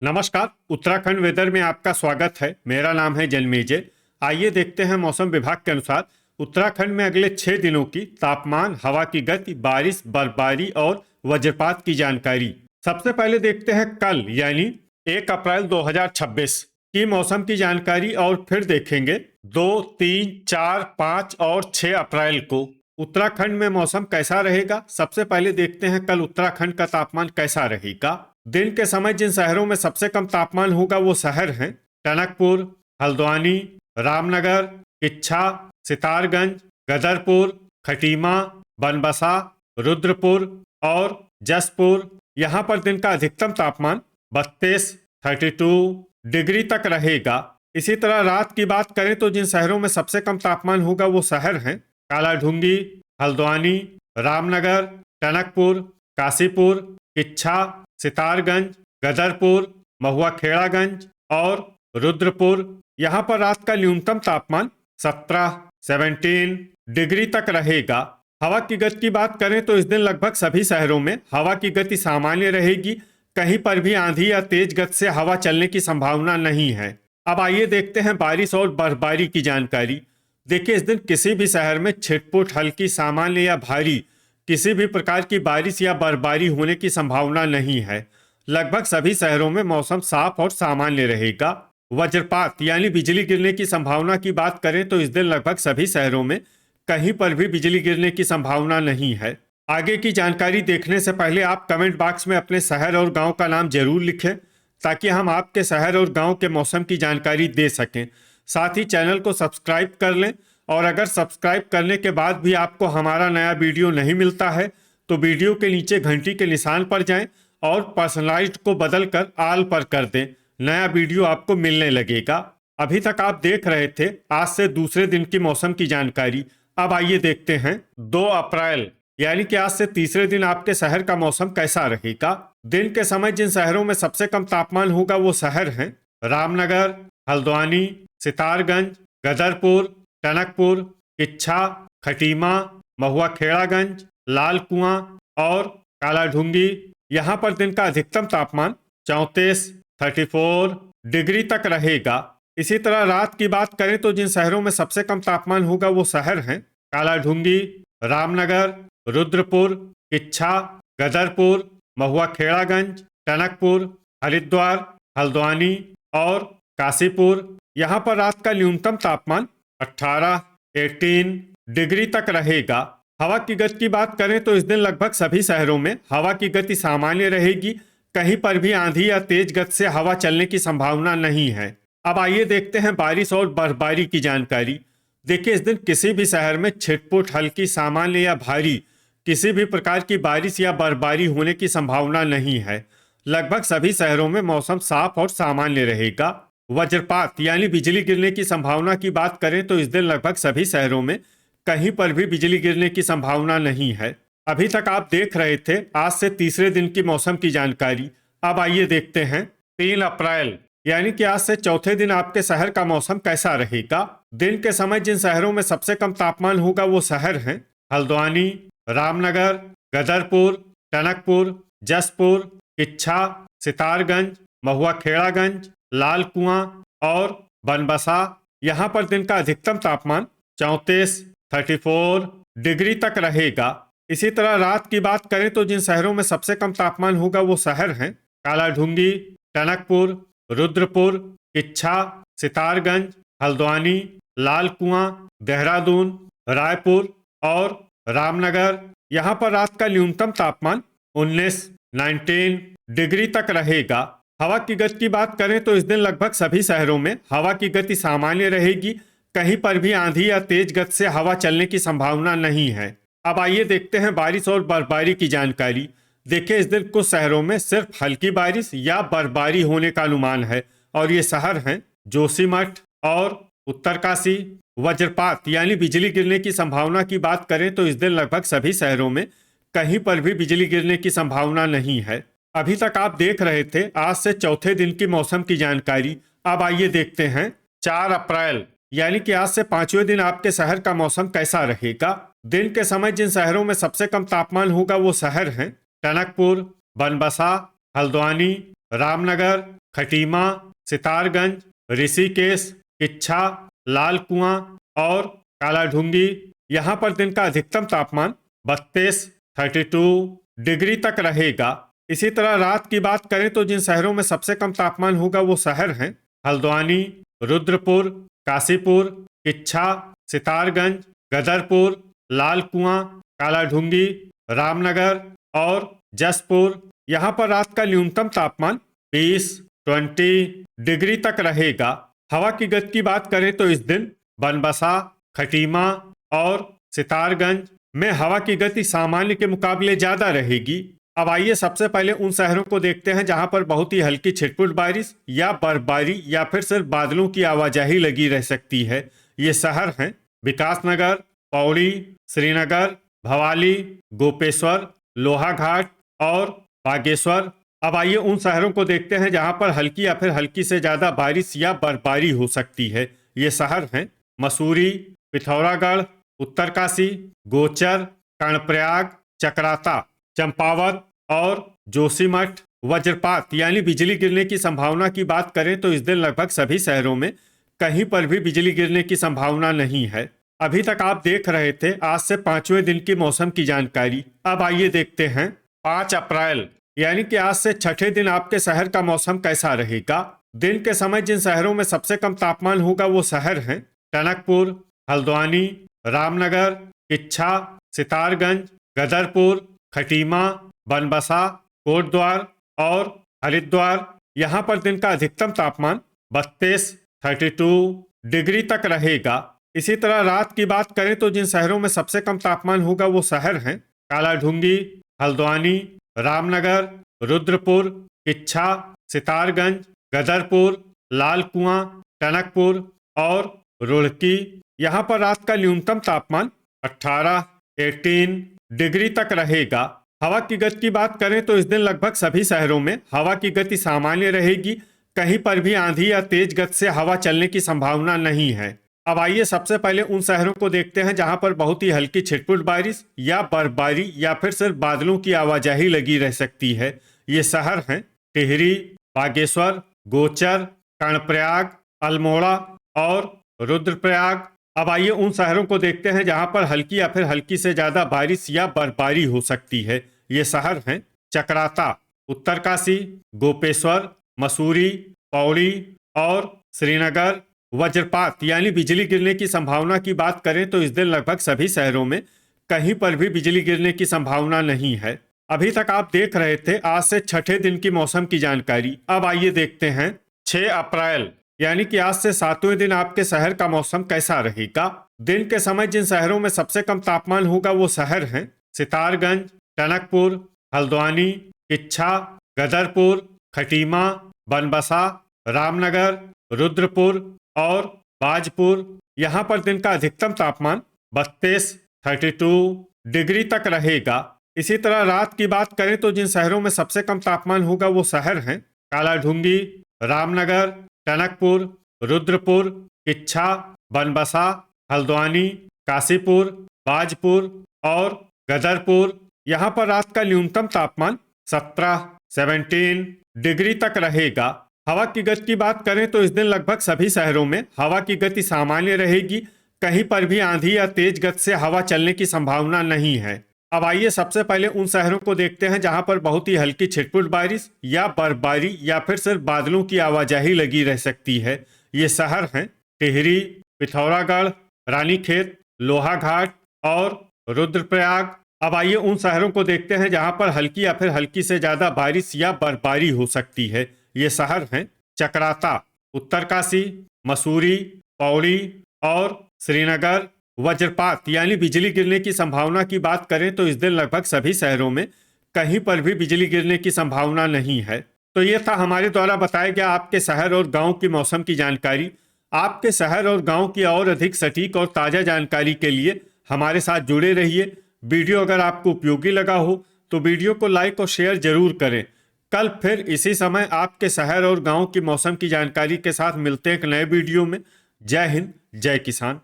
नमस्कार। उत्तराखंड वेदर में आपका स्वागत है। मेरा नाम है जन्मेजय। आइए देखते हैं मौसम विभाग के अनुसार उत्तराखंड में अगले 6 दिनों की तापमान, हवा की गति, बारिश, बर्फबारी और वज्रपात की जानकारी। सबसे पहले देखते हैं कल यानी 1 अप्रैल 2026 की मौसम की जानकारी और फिर देखेंगे 2, 3, 4, 5 और 6 अप्रैल को उत्तराखंड में मौसम कैसा रहेगा। सबसे पहले देखते हैं कल उत्तराखंड का तापमान कैसा रहेगा। दिन के समय जिन शहरों में सबसे कम तापमान होगा वो शहर हैं टनकपुर, हल्द्वानी, रामनगर, किच्छा, सितारगंज, गदरपुर, खटीमा, बनबसा, रुद्रपुर और जसपुर। यहाँ पर दिन का अधिकतम तापमान 32 डिग्री तक रहेगा। इसी तरह रात की बात करें तो जिन शहरों में सबसे कम तापमान होगा वो शहर हैं कालाढूंगी, हल्द्वानी, रामनगर, टनकपुर, काशीपुर, किच्छा, सितारगंज, गदरपुर, महुआ खेड़ागंज और रुद्रपुर। यहाँ पर रात का न्यूनतम तापमान 17 डिग्री तक रहेगा। हवा की गति की बात करें तो इस दिन लगभग सभी शहरों में हवा की गति सामान्य रहेगी। कहीं पर भी आंधी या तेज गति से हवा चलने की संभावना नहीं है। अब आइए देखते हैं बारिश और बर्फबारी की जानकारी। देखिए, इस दिन किसी भी शहर में छिटपुट, हल्की, सामान्य या भारी किसी भी प्रकार की बारिश या बर्फबारी होने की संभावना नहीं है। लगभग सभी शहरों में मौसम साफ और सामान्य रहेगा। वज्रपात यानी बिजली गिरने की संभावना की बात करें तो इस दिन लगभग सभी शहरों में कहीं पर भी बिजली गिरने की संभावना नहीं है। आगे की जानकारी देखने से पहले आप कमेंट बॉक्स में अपने शहर और गांव का नाम जरूर लिखें ताकि हम आपके शहर और गांव के मौसम की जानकारी दे सकें। साथ ही चैनल को सब्सक्राइब कर लें और अगर सब्सक्राइब करने के बाद भी आपको हमारा नया वीडियो नहीं मिलता है तो वीडियो के नीचे घंटी के निशान पर जाएं और पर्सनलाइज्ड को बदलकर ऑल पर कर दें। नया वीडियो आपको मिलने लगेगा। अभी तक आप देख रहे थे आज से दूसरे दिन की मौसम की जानकारी। अब आइए देखते हैं 2 अप्रैल यानी कि आज से तीसरे दिन आपके शहर का मौसम कैसा रहेगा। दिन के समय जिन शहरों में सबसे कम तापमान होगा वो शहर हैं रामनगर, हल्द्वानी, सितारगंज, गदरपुर, टनकपुर, किच्छा, खटीमा, महुआ खेड़ागंज, लाल कुआं और कालाढूंगी। यहाँ पर दिन का अधिकतम तापमान 34 डिग्री तक रहेगा। इसी तरह रात की बात करें तो जिन शहरों में सबसे कम तापमान होगा वो शहर हैं कालाढूंगी, रामनगर, रुद्रपुर, किच्छा, गदरपुर, महुआ खेड़ागंज, टनकपुर, हरिद्वार, हल्द्वानी और काशीपुर। यहाँ पर रात का न्यूनतम तापमान 18 डिग्री तक रहेगा। हवा की गति की बात करें तो इस दिन लगभग सभी शहरों में हवा की गति सामान्य रहेगी। कहीं पर भी आंधी या तेज गति से हवा चलने की संभावना नहीं है। अब आइए देखते हैं बारिश और बर्फबारी की जानकारी। देखिए, इस दिन किसी भी शहर में छिटपुट, हल्की, सामान्य या भारी किसी भी प्रकार की बारिश या बर्फबारी होने की संभावना नहीं है। लगभग सभी शहरों में मौसम साफ और सामान्य रहेगा। वज्रपात यानी बिजली गिरने की संभावना की बात करें तो इस दिन लगभग सभी शहरों में कहीं पर भी बिजली गिरने की संभावना नहीं है। अभी तक आप देख रहे थे आज से तीसरे दिन की मौसम की जानकारी। अब आइए देखते हैं 3 अप्रैल यानी कि आज से चौथे दिन आपके शहर का मौसम कैसा रहेगा। दिन के समय जिन शहरों में सबसे कम तापमान होगा वो शहर हैं हल्द्वानी, रामनगर, गदरपुर, टनकपुर, जसपुर, किच्छा, सितारगंज, महुआ खेड़ागंज, लाल कुआं और बनबसा। यहाँ पर दिन का अधिकतम तापमान 34 डिग्री तक रहेगा। इसी तरह रात की बात करें तो जिन शहरों में सबसे कम तापमान होगा वो शहर हैं कालाढूंगी, टनकपुर, रुद्रपुर, किच्छा, सितारगंज, हल्द्वानी, लाल कुआं, देहरादून, रायपुर और रामनगर। यहाँ पर रात का न्यूनतम तापमान 19 डिग्री तक रहेगा। हवा की गति की बात करें तो इस दिन लगभग सभी शहरों में हवा की गति सामान्य रहेगी। कहीं पर भी आंधी या तेज गति से हवा चलने की संभावना नहीं है। अब आइए देखते हैं बारिश और बर्फबारी की जानकारी। देखिए, इस दिन कुछ शहरों में सिर्फ हल्की बारिश या बर्फबारी होने का अनुमान है और ये शहर हैं जोशीमठ और उत्तरकाशी। वज्रपात यानी बिजली गिरने की संभावना की बात करें तो इस दिन लगभग सभी शहरों में कहीं पर भी बिजली गिरने की संभावना नहीं है। अभी तक आप देख रहे थे आज से चौथे दिन की मौसम की जानकारी। अब आइए देखते हैं 4 अप्रैल यानी कि आज से 5वें दिन आपके शहर का मौसम कैसा रहेगा। दिन के समय जिन शहरों में सबसे कम तापमान होगा वो शहर हैं टनकपुर, बनबसा, हल्द्वानी, रामनगर, खटीमा, सितारगंज, ऋषिकेश, किच्छा, लाल कुआं और कालाढूंगी। यहाँ पर दिन का अधिकतम तापमान 32 डिग्री तक रहेगा। इसी तरह रात की बात करें तो जिन शहरों में सबसे कम तापमान होगा वो शहर हैं हल्द्वानी, रुद्रपुर, काशीपुर, किच्छा, सितारगंज, गदरपुर, लाल कुआं, कालाढूंगी, रामनगर और जसपुर। यहाँ पर रात का न्यूनतम तापमान 20 डिग्री तक रहेगा। हवा की गति की बात करें तो इस दिन बनबसा, खटीमा और सितारगंज में हवा की गति सामान्य के मुकाबले ज्यादा रहेगी। अब आइए सबसे पहले उन शहरों को देखते हैं जहां पर बहुत ही हल्की छिटपुट बारिश या बर्फबारी या फिर सिर्फ बादलों की आवाजाही लगी रह सकती है। ये शहर हैं विकासनगर, पौड़ी, श्रीनगर, भवाली, गोपेश्वर, लोहाघाट और बागेश्वर। अब आइए उन शहरों को देखते हैं जहां पर हल्की या फिर हल्की से ज्यादा बारिश या बर्फबारी हो सकती है। ये शहर हैं मसूरी, पिथौरागढ़, उत्तरकाशी, गोचर, कर्णप्रयाग, चकराता, चंपावत और जोशीमठ। वज्रपात यानी बिजली गिरने की संभावना की बात करें तो इस दिन लगभग सभी शहरों में कहीं पर भी बिजली गिरने की संभावना नहीं है। अभी तक आप देख रहे थे आज से 5वें दिन की मौसम की जानकारी। अब आइए देखते हैं 5 अप्रैल यानी कि आज से छठे दिन आपके शहर का मौसम कैसा रहेगा। दिन के समय जिन शहरों में सबसे कम तापमान होगा वो शहर हैं टनकपुर, हल्द्वानी, रामनगर, किच्छा, सितारगंज, गदरपुर, खटीमा, बनबसा, कोटद्वार और हरिद्वार। यहाँ पर दिन का अधिकतम तापमान 32 डिग्री तक रहेगा। इसी तरह रात की बात करें तो जिन शहरों में सबसे कम तापमान होगा वो शहर हैं कालाढूंगी, हल्द्वानी, रामनगर, रुद्रपुर, किच्छा, सितारगंज, गदरपुर, लाल कुआं, टनकपुर और रुड़की। यहाँ पर रात का न्यूनतम तापमान 18 डिग्री तक रहेगा। हवा की गति की बात करें तो इस दिन लगभग सभी शहरों में हवा की गति सामान्य रहेगी। कहीं पर भी आंधी या तेज गति से हवा चलने की संभावना नहीं है। अब आइए सबसे पहले उन शहरों को देखते हैं जहां पर बहुत ही हल्की छिटपुट बारिश या बर्फबारी या फिर सिर्फ बादलों की आवाजाही लगी रह सकती है। ये शहर हैं टिहरी, बागेश्वर, गोचर, कर्णप्रयाग, अल्मोड़ा और रुद्रप्रयाग। अब आइए उन शहरों को देखते हैं जहां पर हल्की या फिर हल्की से ज्यादा बारिश या बर्फबारी हो सकती है। ये शहर हैं चकराता, उत्तरकाशी, गोपेश्वर, मसूरी, पौड़ी और श्रीनगर। वज्रपात यानी बिजली गिरने की संभावना की बात करें तो इस दिन लगभग सभी शहरों में कहीं पर भी बिजली गिरने की संभावना नहीं है। अभी तक आप देख रहे थे आज से छठे दिन की मौसम की जानकारी। अब आइए देखते हैं 6 अप्रैल यानी कि आज से 7वें दिन आपके शहर का मौसम कैसा रहेगा। दिन के समय जिन शहरों में सबसे कम तापमान होगा वो शहर हैं सितारगंज, टनकपुर, हल्द्वानी, किच्छा, गदरपुर, खटीमा, बनबसा, रामनगर, रुद्रपुर और बाजपुर। यहाँ पर दिन का अधिकतम तापमान 32 डिग्री तक रहेगा। इसी तरह रात की बात करें तो जिन शहरों में सबसे कम तापमान होगा वो शहर हैं कालाढूंगी, रामनगर, टनकपुर, रुद्रपुर, किच्छा, बनबसा, हल्द्वानी, काशीपुर, बाजपुर और गदरपुर। यहाँ पर रात का न्यूनतम तापमान 17 डिग्री तक रहेगा। हवा की गति की बात करें तो इस दिन लगभग सभी शहरों में हवा की गति सामान्य रहेगी। कहीं पर भी आंधी या तेज गति से हवा चलने की संभावना नहीं है। अब आइए सबसे पहले उन शहरों को देखते हैं जहां पर बहुत ही हल्की छिटपुट बारिश या बर्फबारी या फिर सिर्फ बादलों की आवाजाही लगी रह सकती है। ये शहर हैं टिहरी, पिथौरागढ़, रानीखेत, लोहाघाट और रुद्रप्रयाग। अब आइए उन शहरों को देखते हैं जहां पर हल्की या फिर हल्की से ज्यादा बारिश या बर्फबारी हो सकती है। ये शहर हैं चकराता, उत्तरकाशी, मसूरी, पौड़ी और श्रीनगर। वज्रपात यानी बिजली गिरने की संभावना की बात करें तो इस दिन लगभग सभी शहरों में कहीं पर भी बिजली गिरने की संभावना नहीं है। तो ये था हमारे द्वारा बताया गया आपके शहर और गांव की मौसम की जानकारी। आपके शहर और गांव की और अधिक सटीक और ताज़ा जानकारी के लिए हमारे साथ जुड़े रहिए। वीडियो अगर आपको उपयोगी लगा हो तो वीडियो को लाइक और शेयर जरूर करें। कल फिर इसी समय आपके शहर और गांव की मौसम की जानकारी के साथ मिलते हैं एक नए वीडियो में। जय हिंद, जय किसान।